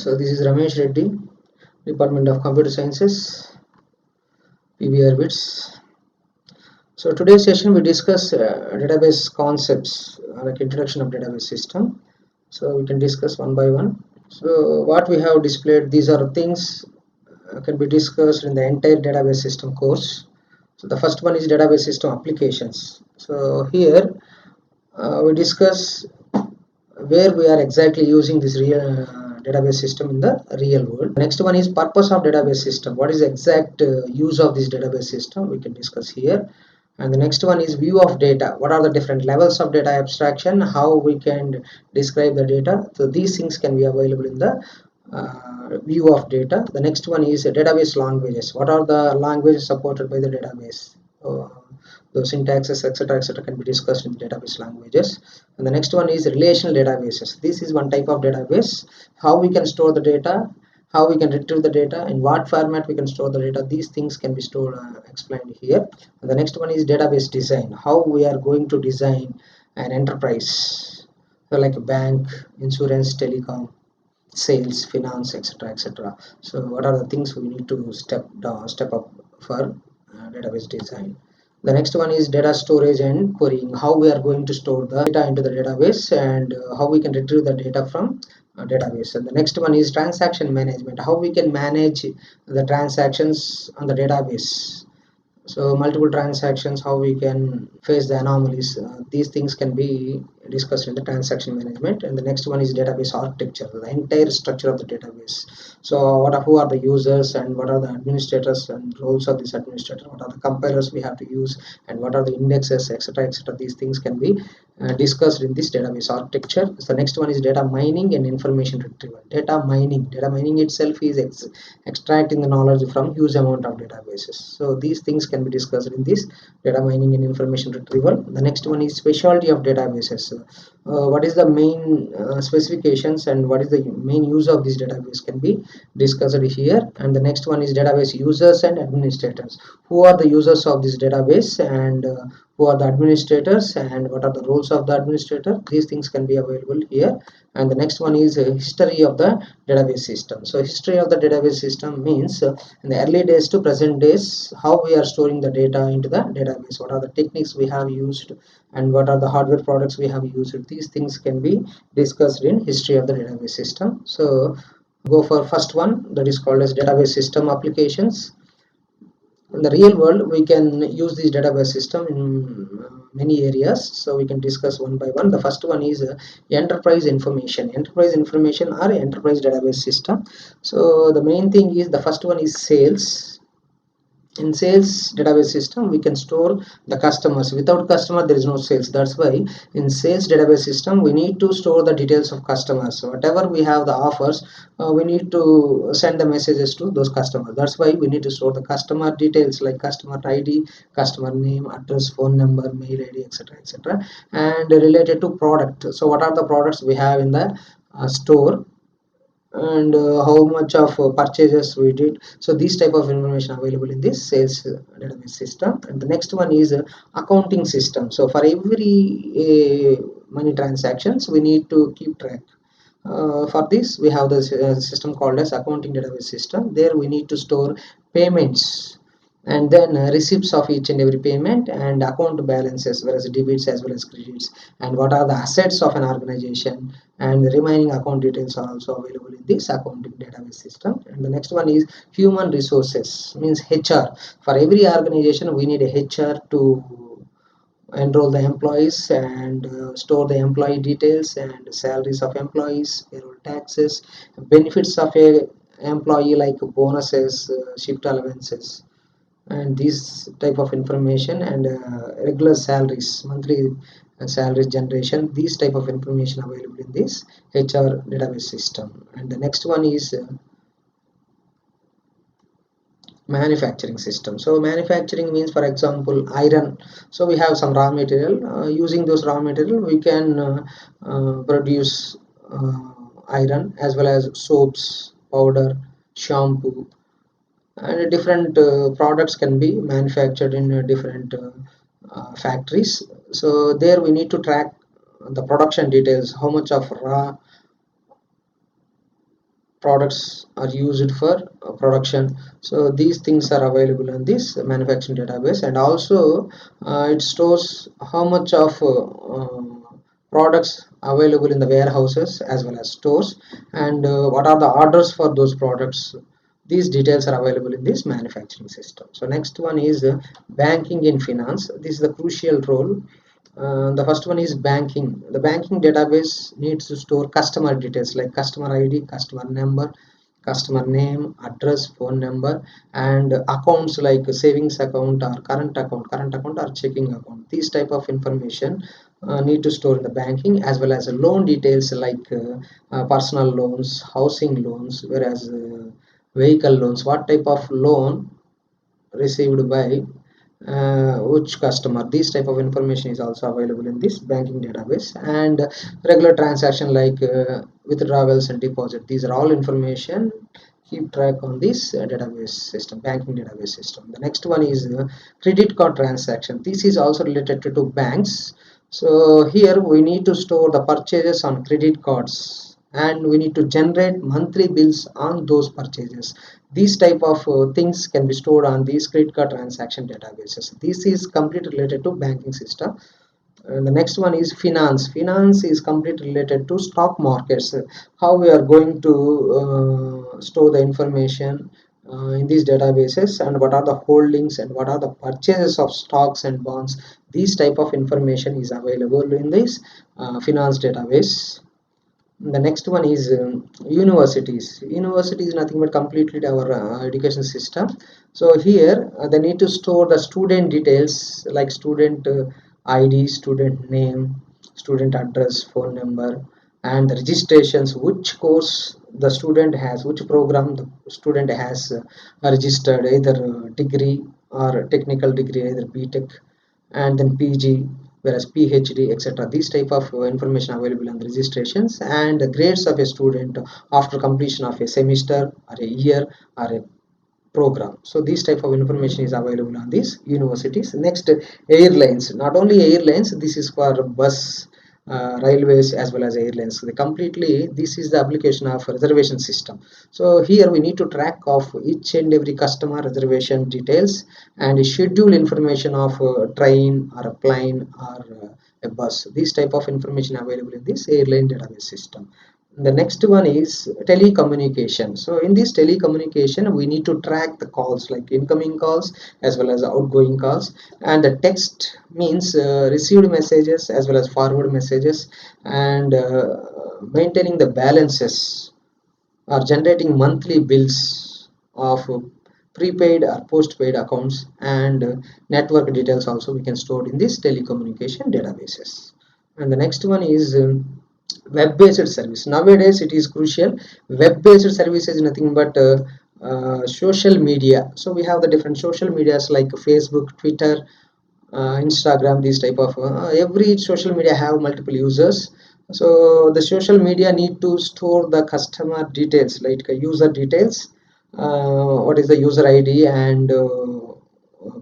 So this is Ramesh Reddy, Department of Computer Sciences, PBR bits. So today's session we discuss database concepts, like introduction of database system. So we can discuss one by one. So what we have displayed, these are things can be discussed in the entire database system course. So the first one is database system applications. So here we discuss where we are exactly using this real database system in the real world. The next one is purpose of database system. What is the exact use of this database system? We can discuss here. And the next one is view of data. What are the different levels of data abstraction? How we can describe the data? So these things can be available in the view of data. The next one is database languages. What are the languages supported by the database? Those syntaxes, etc., can be discussed in database languages. And the next one is relational databases. This is one type of database. How we can store the data, how we can retrieve the data, in what format we can store the data. These things can be stored, explained here. And the next one is database design. How we are going to design an enterprise, so like a bank, insurance, telecom, sales, finance, etc. So what are the things we need to step up for database design? The next one is data storage and querying. How we are going to store the data into the database, and how we can retrieve the data from database. And the next one is transaction management. How we can manage the transactions on the database. So multiple transactions, how we can face the anomalies. These things can be discussed in the transaction management. And the next one is database architecture, the entire structure of the database. So who are the users, and what are the administrators and roles of this administrator, what are the compilers we have to use, and what are the indexes, etc. These things can be discussed in this database architecture. So the next one is data mining and information retrieval. Data mining itself is extracting the knowledge from huge amount of databases. So these things can be discussed in this data mining and information retrieval. The next one is specialty of databases. What is the main specifications, and what is the main use of this database can be discussed here. And the next one is database users and administrators. Who are the users of this database, and who are the administrators, and what are the roles of the administrator? These things can be available here. And the next one is history of the database system. So history of the database system means in the early days to present days, how we are storing the data into the database, what are the techniques we have used, and what are the hardware products we have used. These things can be discussed in history of the database system. So go for first one, that is called as database system applications. In the real world, we can use this database system in many areas. So we can discuss one by one. The first one is enterprise information or enterprise database system. So the main thing is, the first one is sales. In sales database system, we can store the customers. Without customer, there is no sales. That's why in sales database system, we need to store the details of customers. So whatever we have the offers, we need to send the messages to those customers. That's why we need to store the customer details, like customer ID, customer name, address, phone number, mail ID, etc. And related to product, so what are the products we have in the store, and how much of purchases we did. So these type of information available in this sales database system. And the next one is accounting system. So for every money transactions, we need to keep track. For this, we have the system called as accounting database system. There we need to store payments, and then receipts of each and every payment, and account balances, whereas debits as well as credits, and what are the assets of an organization, and the remaining account details are also available in this accounting database system. And the next one is human resources, means HR. For every organization, we need a HR to enroll the employees, and store the employee details, and salaries of employees, payroll taxes, benefits of a employee like bonuses, shift allowances, and these type of information, and regular salaries, monthly salaries generation. These type of information available in this HR database system. And the next one is manufacturing system. So manufacturing means, for example, iron. So we have some raw material. Using those raw material, we can produce iron, as well as soaps, powder, shampoo, and different products can be manufactured in different factories. So there we need to track the production details, how much of raw products are used for production. So these things are available in this manufacturing database, and also it stores how much of products available in the warehouses as well as stores, and what are the orders for those products. These details are available in this manufacturing system. So next one is banking and finance. This is the crucial role. The first one is banking. The banking database needs to store customer details like customer ID, customer number, customer name, address, phone number, and accounts like savings account or current account or checking account. These type of information need to store in the banking, as well as loan details like personal loans, housing loans, whereas vehicle loans, what type of loan received by which customer. This type of information is also available in this banking database. And regular transaction like withdrawals and deposit, these are all information keep track on this database system, banking database system. The next one is credit card transaction. This is also related to banks. So here we need to store the purchases on credit cards, and we need to generate monthly bills on those purchases. These type of things can be stored on these credit card transaction databases. This is completely related to banking system. And the next one is finance. Finance is completely related to stock markets. How we are going to store the information in these databases, and what are the holdings and what are the purchases of stocks and bonds. These type of information is available in this finance database. The next one is universities. University is nothing but completely our education system. So here they need to store the student details like student ID, student name, student address, phone number, and the registrations, which course the student has, which program the student has registered, either degree or technical degree, either BTech, and then PG, whereas PhD, etc. These type of information available on the registrations, and the grades of a student after completion of a semester or a year or a program. So this type of information is available on these universities. Next, airlines. Not only airlines, this is for bus, railways as well as airlines. They completely, this is the application of reservation system. So here we need to track of each and every customer reservation details and schedule information of a train or a plane or a bus. This type of information available in this airline database system. The next one is telecommunication. So in this telecommunication we need to track the calls like incoming calls as well as outgoing calls, and the text means received messages as well as forward messages, and maintaining the balances or generating monthly bills of prepaid or postpaid accounts, and network details also we can store in this telecommunication databases. And the next one is web-based service. Nowadays it is crucial. Web-based service is nothing but social media. So we have the different social medias like Facebook, Twitter, Instagram. These type of every social media have multiple users. So the social media need to store the customer details like user details, what is the user ID, and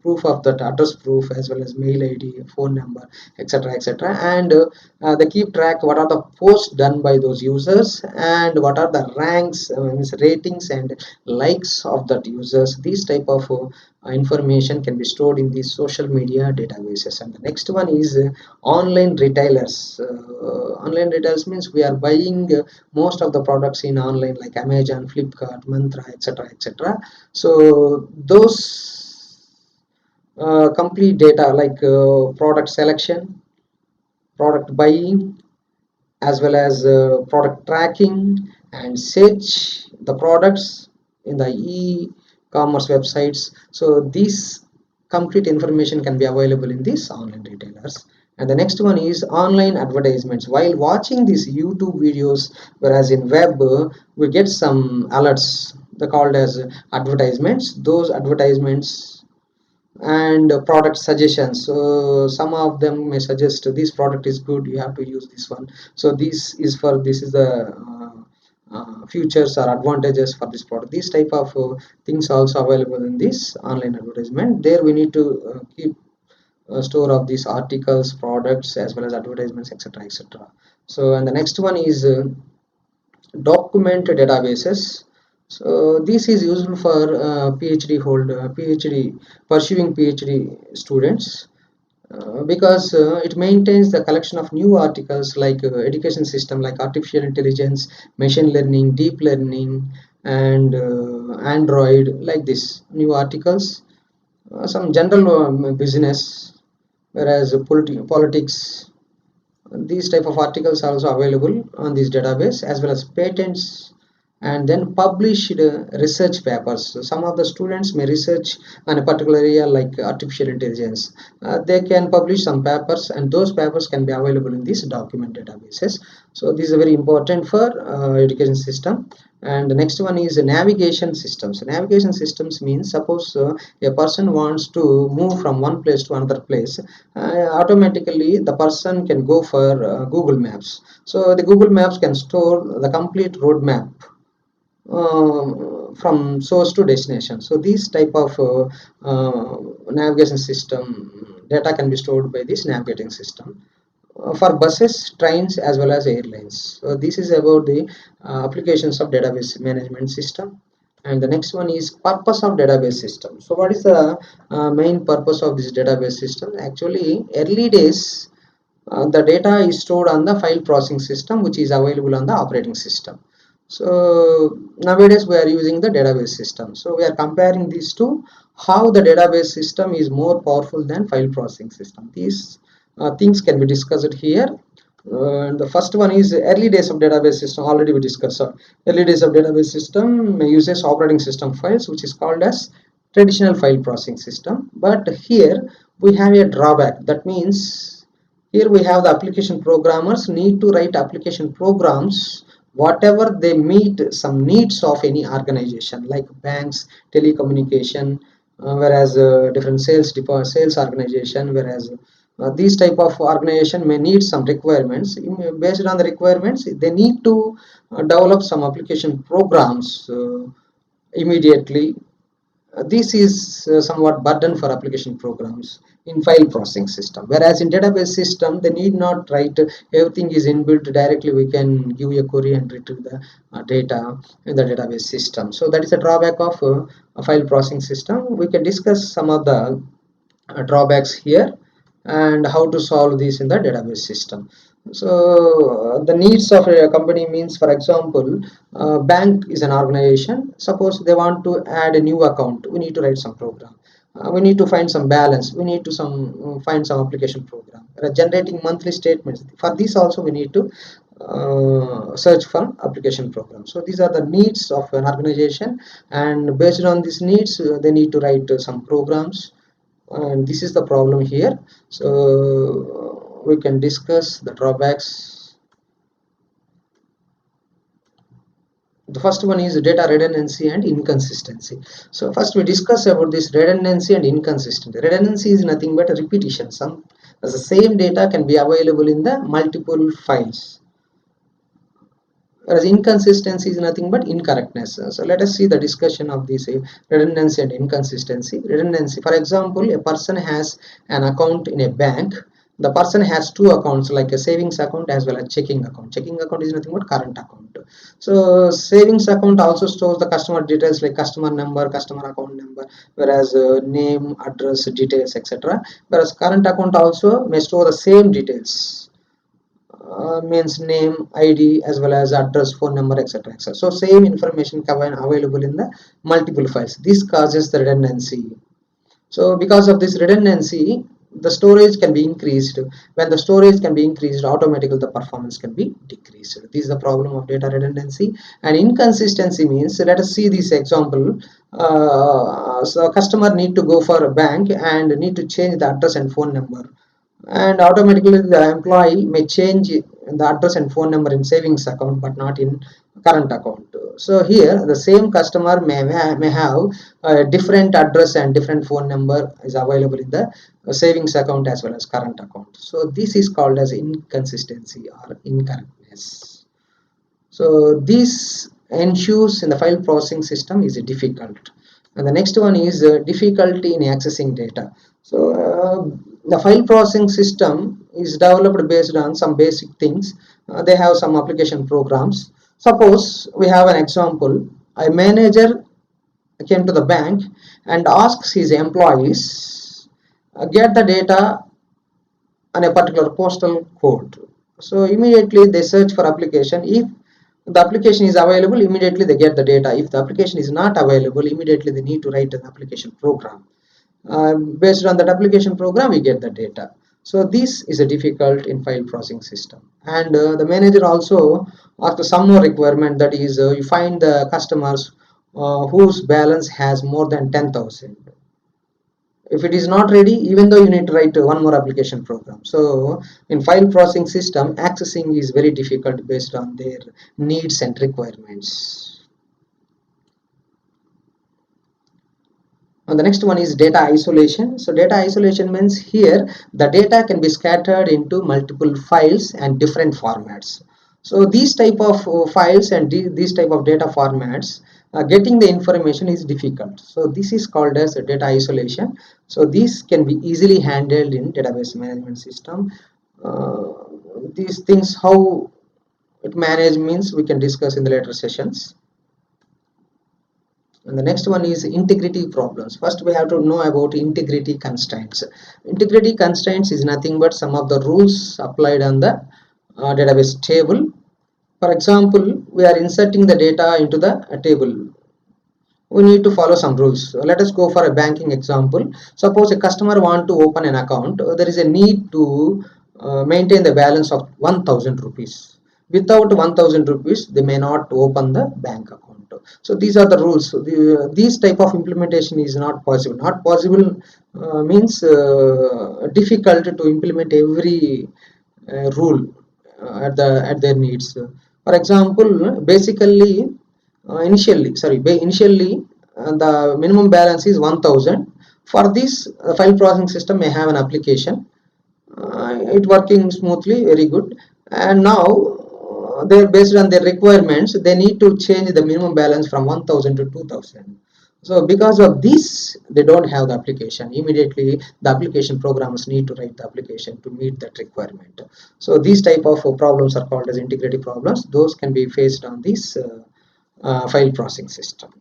proof of that address proof, as well as mail ID, phone number, etc, etc. And they keep track what are the posts done by those users, and what are the ranks, means ratings and likes of that users. These type of information can be stored in these social media databases. And the next one is online retailers. Online retailers means we are buying most of the products in online like Amazon, Flipkart, Mantra, etc, etc. So those complete data like product selection, product buying, as well as product tracking, and search the products in the e-commerce websites. So these complete information can be available in these online retailers. And the next one is online advertisements. While watching these YouTube videos, whereas in web we get some alerts, they're called as advertisements. Those advertisements and product suggestions, so some of them may suggest this product is good, you have to use this one. So this is the features or advantages for this product. These type of things also available in this online advertisement. There we need to keep a store of these articles, products, as well as advertisements, etc, etc. So and the next one is document databases. So this is useful for PhD pursuing PhD students, because it maintains the collection of new articles like education system, like artificial intelligence, machine learning, deep learning, and Android, like this new articles, some general business, whereas politics, these type of articles are also available on this database, as well as patents, and then published research papers. So some of the students may research on a particular area like artificial intelligence. They can publish some papers, and those papers can be available in these document databases. So this is very important for education system. And the next one is navigation systems. Navigation systems means, suppose a person wants to move from one place to another place, automatically the person can go for Google Maps. So the Google Maps can store the complete roadmap from source to destination. So these type of navigation system data can be stored by this navigating system for buses, trains, as well as airlines. So this is about the applications of database management system. And the next one is purpose of database system. So what is the main purpose of this database system? Actually, early days, the data is stored on the file processing system, which is available on the operating system. So nowadays we are using the database system. So we are comparing these two, how the database system is more powerful than file processing system. These things can be discussed here. And the first one is early days of database system. Already we discussed. Early days of database system uses operating system files, which is called as traditional file processing system. But here we have a drawback. That means here we have the application programmers need to write application programs whatever they meet some needs of any organization, like banks, telecommunication, whereas different sales organization, whereas these type of organization may need some requirements. Based on the requirements, they need to develop some application programs immediately. This is somewhat burden for application programs in file processing system, whereas in database system they need not write, everything is inbuilt directly. We can give a query and retrieve the data in the database system. So that is a drawback of a file processing system. We can discuss some of the drawbacks here and how to solve this in the database system. So the needs of a company means, for example, bank is an organization. Suppose they want to add a new account, we need to write some program. We need to find some balance, we need to find some application program. Generating monthly statements, for this also we need to search for application program. So these are the needs of an organization, and based on these needs they need to write some programs, and this is the problem here. So we can discuss the drawbacks. The first one is data redundancy and inconsistency. So first we discuss about this redundancy and inconsistency. Redundancy is nothing but a repetition. The same data can be available in the multiple files, whereas inconsistency is nothing but incorrectness. So let us see the discussion of this redundancy and inconsistency. Redundancy, for example, a person has an account in a bank. The person has two accounts, like a savings account as well as checking account. Checking account is nothing but current account. So savings account also stores the customer details like customer number, customer account number, whereas name, address, details, etc. Whereas current account also may store the same details, means name, ID, as well as address, phone number, etc. etc. So same information can be available in the multiple files. This causes the redundancy. So because of this redundancy, the storage can be increased. When the storage can be increased, automatically the performance can be decreased. This is the problem of data redundancy. And inconsistency means, let us see this example. So customer need to go for a bank and need to change the address and phone number, and automatically the employee may change the address and phone number in savings account but not in current account. So here the same customer may have a different address and different phone number is available in the savings account as well as current account. So this is called as inconsistency or incorrectness. So this ensures in the file processing system is difficult. And the next one is difficulty in accessing data. So the file processing system is developed based on some basic things. They have some application programs. Suppose we have an example. A manager came to the bank and asks his employees get the data on a particular postal code. So immediately they search for application. If the application is available, immediately they get the data. If the application is not available, immediately they need to write an application program. Based on that application program, we get the data. So this is a difficult in file processing system. And the manager also asks some more requirement, that is you find the customers whose balance has more than 10,000. If it is not ready, even though you need to write one more application program. So in file processing system, accessing is very difficult based on their needs and requirements. And the next one is data isolation. So data isolation means here the data can be scattered into multiple files and different formats. So these type of files and these type of data formats, getting the information is difficult. So this is called as data isolation. So this can be easily handled in database management system. These things, how it managed means, we can discuss in the later sessions. And the next one is integrity problems. First, we have to know about integrity constraints. Integrity constraints is nothing but some of the rules applied on the database table. For example, we are inserting the data into the table. We need to follow some rules. So let us go for a banking example. Suppose a customer want to open an account. There is a need to maintain the balance of 1000 rupees. Without 1000 rupees, they may not open the bank account. So these are the rules. So these type of implementation is not possible. Not possible means difficult to implement every rule at their needs. For example, basically initially the minimum balance is 1000. For this, file processing system may have an application, it working smoothly, very good. And now they're based on their requirements, they need to change the minimum balance from 1000 to 2000. So because of this, they don't have the application. Immediately the application programmers need to write the application to meet that requirement. So these type of problems are called as integrity problems. Those can be faced on this file processing system.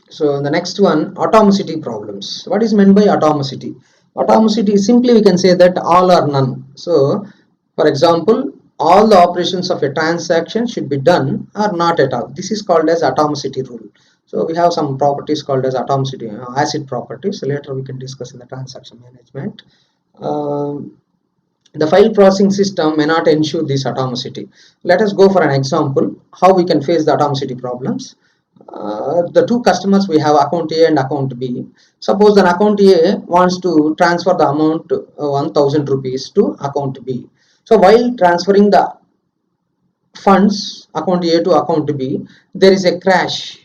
So the next one, atomicity problems. What is meant by atomicity? Atomicity is simply, we can say that all or none. So for example, all the operations of a transaction should be done or not at all. This is called as atomicity rule. So we have some properties called as atomicity, acid properties. So later we can discuss in the transaction management. The file processing system may not ensure this atomicity. Let us go for an example how we can face the atomicity problems. The two customers, we have account A and account B. Suppose an account A wants to transfer the amount 1000 rupees to account B. So while transferring the funds account A to account B, there is a crash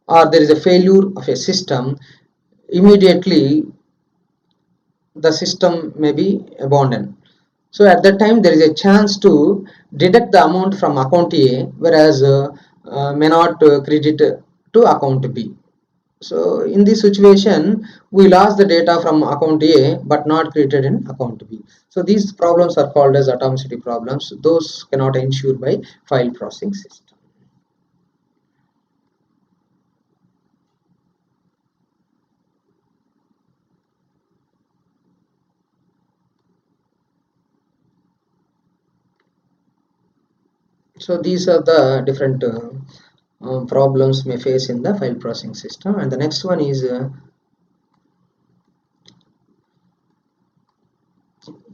or there is a failure of a system. Immediately the system may be abandoned. So at that time there is a chance to deduct the amount from account A, whereas may not credit to account B. So in this situation, we lost the data from account A but not created in account B. So these problems are called as atomicity problems. Those cannot ensure by file processing system. So these are the different problems may face in the file processing system. And the next one is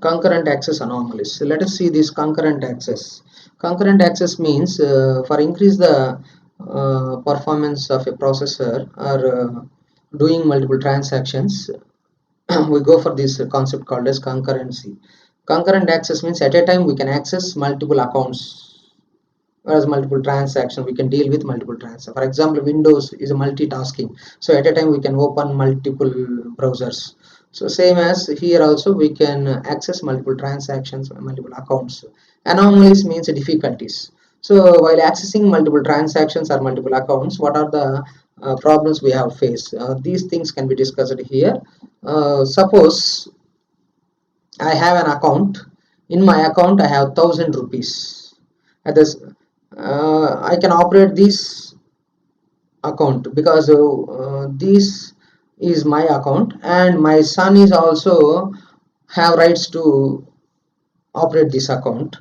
concurrent access anomalies. So let us see this concurrent access. Concurrent access means for increase the performance of a processor or doing multiple transactions, we go for this concept called as concurrency. Concurrent access means at a time we can access multiple accounts, whereas multiple transaction we can deal with multiple transactions. For example, Windows is a multitasking, so at a time we can open multiple browsers. So same as here also we can access multiple transactions, multiple accounts. Anomalies means difficulties. So while accessing multiple transactions or multiple accounts, what are the problems we have faced? These things can be discussed here. Suppose I have an account. In my account I have 1,000 rupees. At this, I can operate this account because this is my account, and my son is also have rights to operate this account.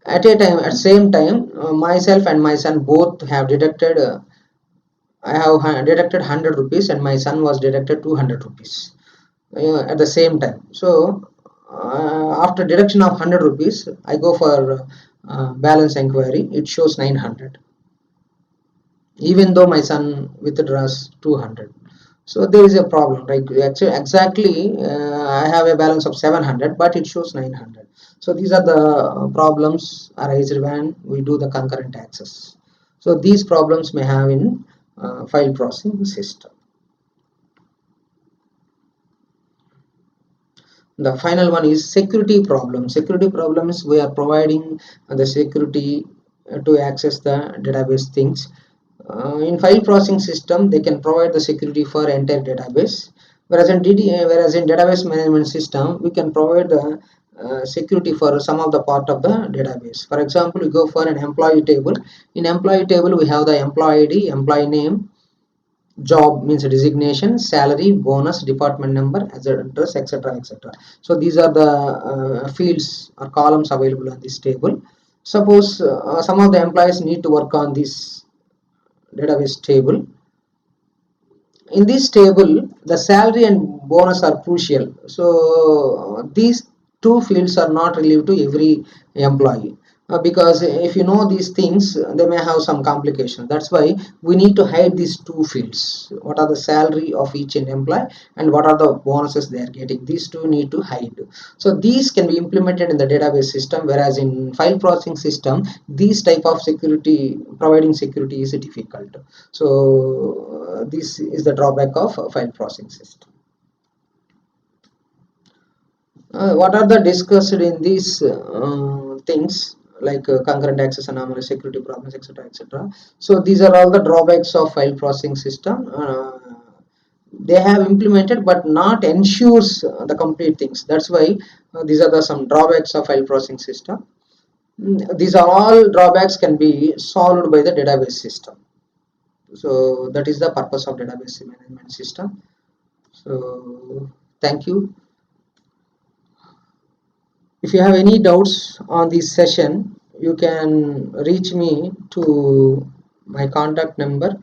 At same time, myself and my son both have deducted. I have deducted 100 rupees, and my son was deducted 200 rupees at the same time. So after deduction of 100 rupees, I go for balance inquiry. It shows 900, even though my son withdraws 200. So there is a problem, right? Actually, exactly, I have a balance of 700, but it shows 900. So these are the problems arise when we do the concurrent access. So these problems may have in file processing system. The final one is security problem. Security problems, we are providing the security to access the database things. In file processing system, they can provide the security for entire database, whereas in database management system, we can provide the security for some of the part of the database. For example, we go for an employee table. In employee table, we have the employee ID, employee name, job means designation, salary, bonus, department number, address, etc., etc. So these are the fields or columns available on this table. Suppose some of the employees need to work on this database table. In this table, the salary and bonus are crucial. So these two fields are not related to every employee, because if you know these things, they may have some complications. That's why we need to hide these two fields. What are the salary of each employee, and what are the bonuses they are getting? These two need to hide. So these can be implemented in the database system, whereas in file processing system, these type of security, providing security is difficult. So this is the drawback of file processing system. What are the discussed in these things, like concurrent access, anomaly, security problems, etc., etc. So these are all the drawbacks of file processing system. They have implemented but not ensures the complete things. That's why these are the some drawbacks of file processing system. These are all drawbacks can be solved by the database system. So that is the purpose of database management system. So thank you. If you have any doubts on this session, you can reach me to my contact number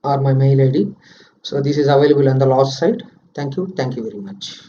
or my mail ID. So this is available on the last side. Thank you. Thank you very much.